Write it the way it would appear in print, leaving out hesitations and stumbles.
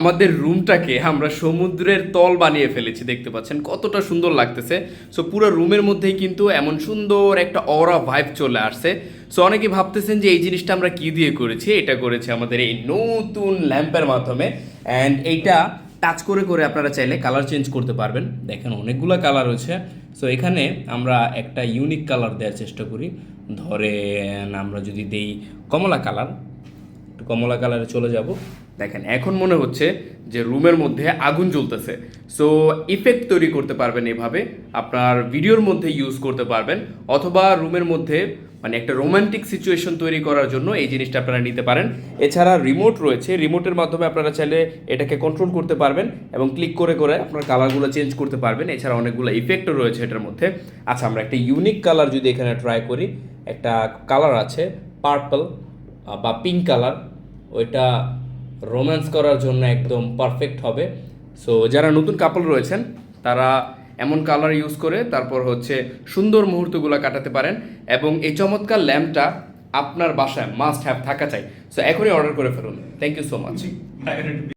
আমাদের রুমটাকে আমরা সমুদ্রের তল বানিয়ে ফেলেছি, দেখতে পাচ্ছেন কতটা সুন্দর লাগতেছে। সো পুরো রুমের মধ্যেই কিন্তু এমন সুন্দর একটা অরা ভাইব চলে আসছে। সো অনেকে ভাবতেছেন যে এই জিনিসটা আমরা কি দিয়ে করেছি, এটা করেছি আমাদের এই নতুন ল্যাম্পের মাধ্যমে। অ্যান্ড এইটা টাচ করে করে আপনারা চাইলে কালার চেঞ্জ করতে পারবেন। দেখেন অনেকগুলো কালার রয়েছে। সো এখানে আমরা একটা ইউনিক কালার দেওয়ার চেষ্টা করি। ধরেন আমরা যদি দেই কমলা কালার, একটু কমলা কালারে চলে যাব। দেখেন এখন মনে হচ্ছে যে রুমের মধ্যে আগুন জ্বলতেছে। সো ইফেক্ট তৈরি করতে পারবেন এভাবে, আপনার ভিডিওর মধ্যে ইউজ করতে পারবেন, অথবা রুমের মধ্যে মানে একটা রোমান্টিক সিচুয়েশন তৈরি করার জন্য এই জিনিসটা আপনারা নিতে পারেন। এছাড়া রিমোট রয়েছে, রিমোটের মাধ্যমে আপনারা চাইলে এটাকে কন্ট্রোল করতে পারবেন এবং ক্লিক করে করে আপনার কালারগুলো চেঞ্জ করতে পারবেন। এছাড়া অনেকগুলো ইফেক্টও রয়েছে এটার মধ্যে। আচ্ছা, আমরা একটা ইউনিক কালার যদি এখানে ট্রাই করি, একটা কালার আছে পার্পল বা পিঙ্ক কালার, ওইটা রোম্যান্স করার জন্য একদম পারফেক্ট হবে। সো যারা নতুন কাপল রয়েছেন তারা এমন কালার ইউজ করে তারপর হচ্ছে সুন্দর মুহূর্তগুলো কাটাতে পারেন। এবং এই চমৎকার ল্যাম্পটা আপনার বাসায় মাস্ট হ্যাভ থাকা চাই। সো এখনই অর্ডার করে ফেলুন। Thank you so much.